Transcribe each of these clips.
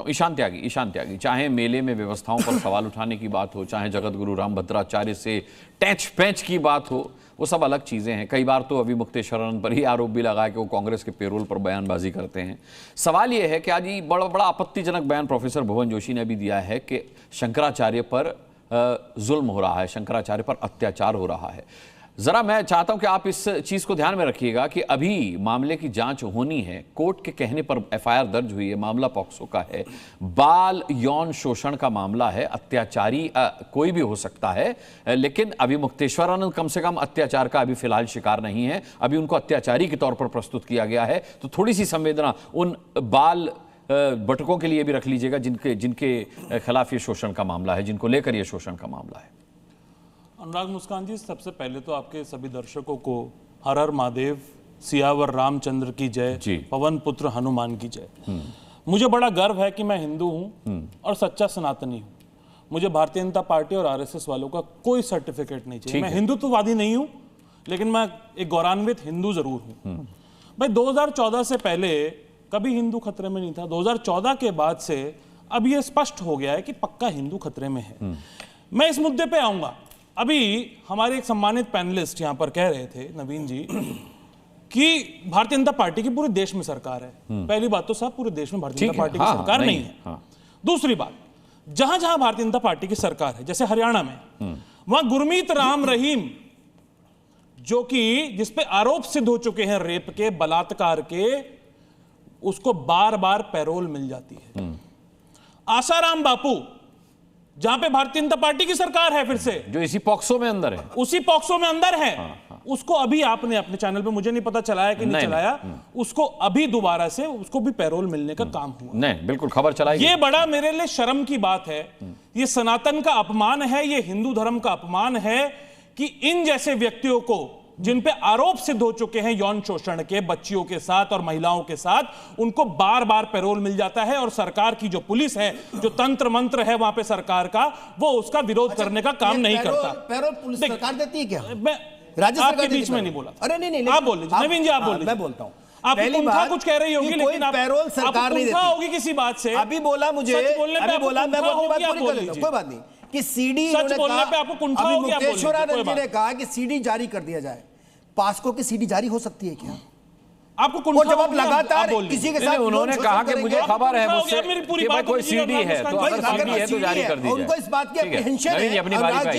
हूँ। ईशान त्यागी, चाहे मेले में व्यवस्थाओं पर सवाल उठाने की बात हो, चाहे जगत गुरु रामभद्राचार्य से टैच पैच की बात हो, वो सब अलग चीज़ें हैं। कई बार तो अभिमुक्तेश्वरानंद पर ही आरोप भी लगा कि वो कांग्रेस के पेरोल पर बयानबाजी करते हैं। सवाल ये है कि आज ये बड़ा आपत्तिजनक बयान प्रोफेसर भुवन जोशी ने भी दिया है कि शंकराचार्य पर जुल्म हो रहा है, शंकराचार्य पर अत्याचार हो रहा है। जरा मैं चाहता हूं कि आप इस चीज को ध्यान में रखिएगा कि अभी मामले की जांच होनी है, कोर्ट के कहने पर एफआईआर दर्ज हुई है, मामला पॉक्सो का है, बाल यौन शोषण का मामला है, अत्याचारी कोई भी हो सकता है, लेकिन अभिमुक्तेश्वरानंद कम से कम अत्याचार का अभी फिलहाल शिकार नहीं है, अभी उनको अत्याचारी के तौर पर प्रस्तुत किया गया है। तो थोड़ी सी संवेदना उन बाल बटकों के लिए भी रख लीजिएगा जिनके खिलाफ ये शोषण का मामला है, जिनको लेकर ये शोषण का मामला है। अनुराग मुस्कान जी, सबसे पहले तो आपके सभी दर्शकों को हर हर महादेव, सियावर रामचंद्र की जय, पवन पुत्र हनुमान की जय। मुझे बड़ा गर्व है कि मैं हिंदू हूं और सच्चा सनातनी हूं। मुझे भारतीय जनता पार्टी और आरएसएस वालों का कोई सर्टिफिकेट नहीं चाहिए। मैं हिंदुत्ववादी नहीं हूं, लेकिन मैं एक गौरवान्वित हिंदू जरूर हूं। भाई 2014 से पहले कभी हिंदू खतरे में नहीं था। 2014 के बाद से अब यह स्पष्ट हो गया है कि पक्का हिंदू खतरे में है। मैं इस मुद्दे पे आऊंगा। अभी हमारे एक सम्मानित पैनलिस्ट यहां पर कह रहे थे, नवीन जी, कि भारतीय जनता पार्टी की पूरे देश में सरकार है। पहली बात तो साहब, पूरे देश में भारतीय जनता पार्टी की सरकार नहीं है। दूसरी बात, जहां जहां भारतीय जनता पार्टी की सरकार है, जैसे हरियाणा में, वहां गुरमीत राम रहीम, जो कि जिसपे आरोप सिद्ध हो चुके हैं रेप के, बलात्कार के, उसको बार बार पैरोल मिल जाती है। आसाराम बापू, जहां पे भारतीय जनता पार्टी की सरकार है फिर से, जो इसी पॉक्सो में अंदर है, उसी पॉक्सो में अंदर है, उसको अभी आपने अपने चैनल पे, मुझे नहीं पता चलाया कि नहीं चलाया, उसको अभी दोबारा से उसको भी पैरोल मिलने का काम हुआ। नहीं, बिल्कुल खबर चलाई। ये बड़ा मेरे लिए शर्म की बात है। ये सनातन का अपमान है, ये हिंदू धर्म का अपमान है कि इन जैसे व्यक्तियों को, जिन पे आरोप सिद्ध हो चुके हैं यौन शोषण के, बच्चियों के साथ और महिलाओं के साथ, उनको बार बार पैरोल मिल जाता है और सरकार की जो पुलिस है, जो तंत्र मंत्र है वहां पे सरकार का, वो उसका विरोध करने का काम नहीं करता। पैरोल पुलिस सरकार देती है क्या? मैं राज्य आपके बीच में नहीं बोला। अरे नहीं, आप बोल लीजिए नवीन जी, आप बोल लीजिए। मैं बोलता हूं, आप कुछ कह रही होगी, लेकिन पैरोल सरकार नहीं देती होगी किसी बात से। अभी बोला मुझे, अभी बोला, मैं अपनी बात पूरी कर लेता हूं, कोई बात नहीं। कि सीडी मुक्तेश्वरानंद जी ने कहा कि सीडी जारी कर दिया जाए। पास्को की सीडी जारी हो सकती है क्या? आपको जब आप लगातार किसी के साथ, उन्होंने कहा कि मुझे खबर है मुझसे कि भाई कोई सीडी है, तो अगर सीडी है तो जारी कर दीजिए। उनको इस बात की एप्रीहेंशन है,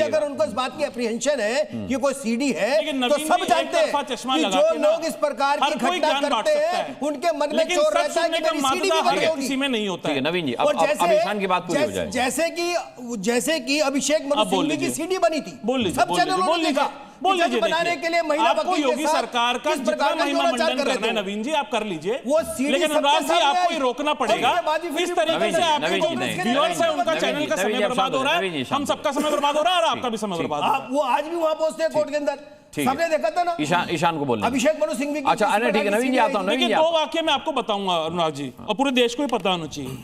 अगर उनको इस बात की एप्रीहेंशन है कि कोई सीडी है, तो सब जानते हैं कि जो लोग इस प्रकार की घटना करते हैं उनके मन में चोर रहता है कि मेरी सीडी भी बंद होगी। किसी में नहीं होता है। नवीन जी, अब ईशान की बात पूरी हो जाए। जैसे कि अभिषेक मनु सिंघवी की सीडी बनी थी, सब चैनलों ने देखा। बोल लीजिए, बनाने के लिए महिला आपको योगी सरकार का जितना महिमा मंडन करना है नवीन जी, आप कर लीजिए, लेकिन अनुराग जी आपको ये रोकना पड़ेगा। इस तरीके से आपके जो व्यूअर्स है उनका चैनल का समय बर्बाद हो रहा है, हम सबका समय बर्बाद हो रहा है और आपका भी समय बर्बाद हो रहा है। वो आज भी वहां पहुंचते हैं कोर्ट के अंदर, सबने देखा था ना। ईशान को बोलना, अभिषेक मनु सिंघवी। अच्छा ठीक है नवीन जी, आता हूं। लेकिन दो वाक्य मैं आपको बताऊंगा अनुराग जी, और पूरे देश को ही पता होना चाहिए।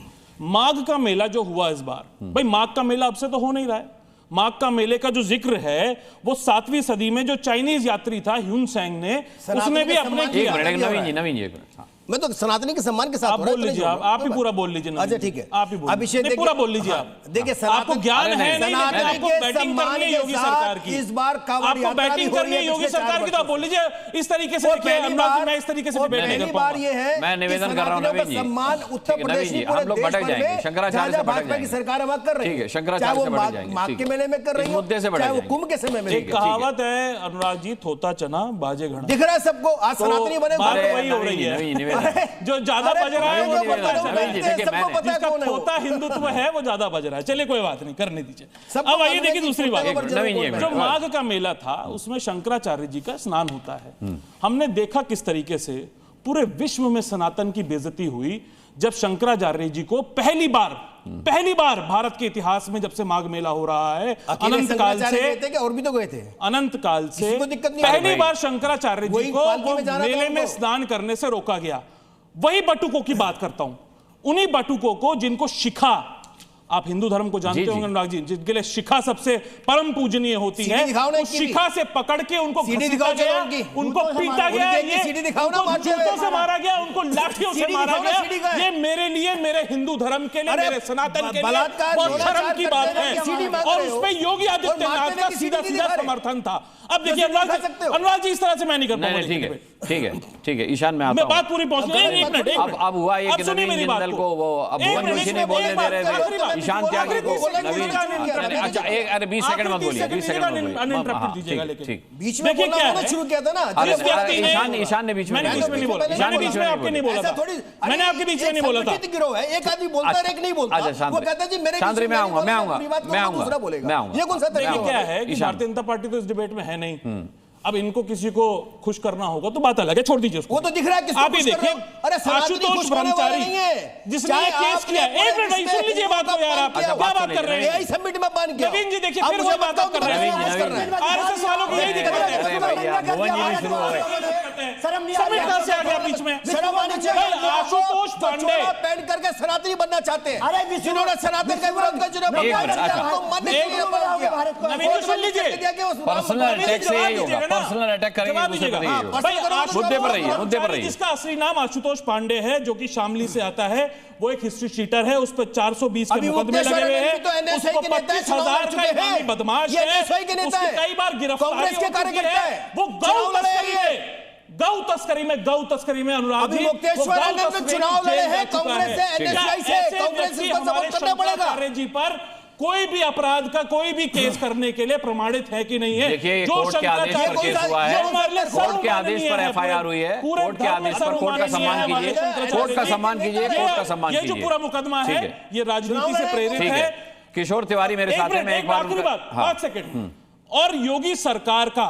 माघ का मेला जो हुआ इस बार, भाई माघ का मेला अब से तो हो नहीं रहा है। माघ का मेले का जो जिक्र है वो 7वीं सदी में जो चाइनीज यात्री था ह्यून सेंग ने, उसने भी अपने किया। नवीन जी, मैं तो सनातनी के सम्मान के साथ आप बोल लीजिए, आप ही पूरा बोल लीजिए। अच्छा ठीक है, आप ही बोल, अभिषेक पूरा बोल लीजिए। आप देखिए, आपको ज्ञान है नहीं, आपको बैटिंग करनी है योगी सरकार की। इस बार आपको बैटिंग करनी है योगी सरकार की, तो आप बोल लीजिए। इस तरीके से मैं इस तरीके से डिबेट नहीं कर पाऊंगा। मैं निवेदन कर रहा हूं नवीन जी, सम्मान उत्तर प्रदेश में, हम लोग भटक जाएंगे, शंकराचार्य से भटक जाएंगे। सरकार अब कर रही है, ठीक है, शंकराचार्य से भटक जाएंगे, माघ के मेले में कर रही है, मुद्दे से चाहे वो कुंभ के समय में। एक कहावत है अनुराग जी, थोता चना बाजे घड़ा। दिख रहा है सबको, आज सनातनी बने वही हो रही है। जो ज्यादा जिसका खोता हिंदुत्व है वो ज्यादा बज रहा है। चलिए कोई बात नहीं, करने दीजिए। अब आइए देखिए दूसरी बात, जो माघ का मेला था उसमें शंकराचार्य जी का स्नान होता है। हमने देखा किस तरीके से पूरे विश्व में सनातन की बेइज्जती हुई जब शंकराचार्य जी को पहली बार भारत के इतिहास में, जब से माघ मेला हो रहा है, अनंत काल से, और भी तो गए थे, अनंत काल से पहली बार शंकराचार्य जी को मेले में स्नान करने से रोका गया। वही बटुकों की बात करता हूं, उन्हीं बटुकों को जिनको शिखा आप हिंदू धर्म को जानते होंगे अनुराग जी, जिनके लिए शिखा सबसे परम पूजनीय होती है, उस शिखा से पकड़ के उनको घसीटा गया, उनको पीटा गया, जूतों से मारा गया, उनको लाठियों से मारा गया। ये मेरे लिए, मेरे हिंदू धर्म के लिए, मेरे सनातन के लिए बहुत शर्म की बात है। और उस पर योगी आदित्यनाथ का सीधा सीधा समर्थन था। अब देखिए अनुराग जी, इस तरह से मैं नहीं कर पाऊंगा। ठीक है ईशान, मैं बात पूरी पहुंच गई। अब हुआ ये कि नवीन जिंदल को वो अब भुवन जोशी नहीं बोलने दे रहे थे, ईशान त्यागी को नवीन। अच्छा एक, अरे 20 सेकंड मत बोलिए, 20 सेकंड मत बोलिए। बीच में बोलना मैंने शुरू किया था ना। ईशान ने बीच में नहीं बोला, मैंने बीच में आपके नहीं बोला था, मैंने आपके बीच में नहीं बोला था। गिरोह है, एक आदमी बोलता है, एक नहीं बोलता। वो कहता है जी मेरे शांत रहिए, मैं आऊंगा। ये कौन सा तरीका क्या है कि भारतीय जनता पार्टी तो इस डिबेट में है नहीं। अब इनको किसी को खुश करना होगा तो बात अलग है, छोड़ दीजिए उसको। वो तो दिख रहा है किसको आप ही देखिए, आशुतोष ब्रह्मचारी जिसने ये केस किया। एक मिनट सुन लीजिए बात को यार, आप क्या बात कर रहे हैं? समिट में बन गया। नवीन जी देखिए, फिर वही बात कर रहे हैं। आरएसएस वालों को यही दिक्कत है। समिट कहां से आ गया बीच में? आशुतोष पांडे पहन करके सनातनी बनना चाहते हैं, जिन्होंने सनातन का विरोध किया। नवीन सुन लीजिए, पर्सनल अटैक से यही होगा, पर्सनल अटैक करेंगे मुद्दे पर रहिए। जिसका असली नाम आशुतोष पांडे है, जो कि शामली से आता है, वो एक हिस्ट्री शीटर है, उस पर 420 के मुकदमे लगे हुए हैं, उसको 25,000 का इनामी बदमाश है, उसकी कई बार गिरफ्तारी हो चुकी है। वो गौ तस्करी में अनुराग जी चुनाव लड़े हैं कांग्रेस से, एनएसआई से। कांग्रेस को सपोर्ट करना पड़ेगा जी पर। कोई भी अपराध का कोई भी केस करने के लिए प्रमाणित है कि नहीं है? देखिए कोर्ट के आदेश पर केस हुआ है, कोर्ट के आदेश पर एफआईआर हुई है, कोर्ट के आदेश पर कोर्ट का सम्मान कीजिए, कोर्ट का सम्मान कीजिए, कोर्ट का सम्मान कीजिए। ये जो पूरा मुकदमा है ये राजनीति से प्रेरित है। किशोर तिवारी मेरे साथ है, मैं एक बार 5 सेकंड। और योगी सरकार का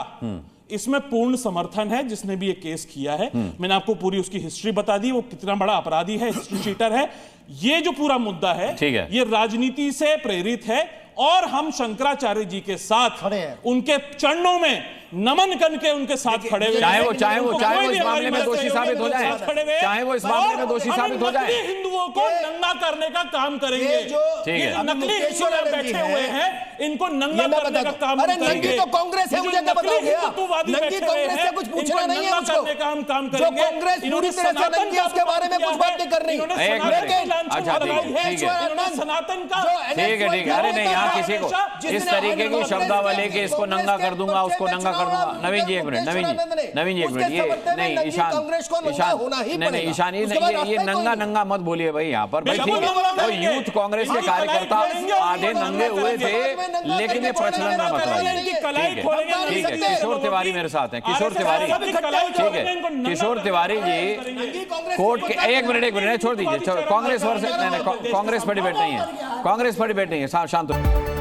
इसमें पूर्ण समर्थन है, जिसने भी ये केस किया है। मैंने आपको पूरी उसकी हिस्ट्री बता दी, वो कितना बड़ा अपराधी है, हिस्ट्री शीटर है। ये जो पूरा मुद्दा है, ये राजनीति से प्रेरित है। और हम शंकराचार्य जी के साथ उनके चरणों में नमन करके उनके साथ खड़े हुए, चाहे वो इस मामले में दोषी साबित हो जाए, चाहे वो इस मामले में दोषी साबित हो जाए, हिंदुओं को नंगा करने का काम करेंगे। ठीक है, नकली हिंदू बैठे हुए हैं, इनको नंगा करने का काम करेंगे। तो कांग्रेस है, मुझे क्या बताओ गया? नंगी कांग्रेस से कुछ पूछना नहीं है मुझको। जो कांग्रेस पूरी तरह से नंगी है, उसके बारे में कुछ बात नहीं करनी। सनातन का ठीक है। अरे नहीं, यहाँ किसी को इस तरीके की शब्दावली के इसको नंगा कर दूंगा, उसको नंगा कर दूंगा। नवीन जी एक मिनट, नवीन जी एक मिनट, ये नहीं ईशान नहीं ईशान, ये नंगा मत बोलिए भाई यहाँ पर भाई। ठीक है, तो यूथ कांग्रेस के कार्यकर्ता आधे नंगे हुए थे, लेकिन ये प्रचलन में मत लाइए। ठीक है, किशोर तिवारी मेरे साथ हैं, किशोर तिवारी। ठीक है, किशोर तिवारी जी कोर्ट के एक मिनट छोड़ दीजिए। कांग्रेस पर डिबेट नहीं है, कांग्रेस पर डिबेट नहीं है, शांत हो।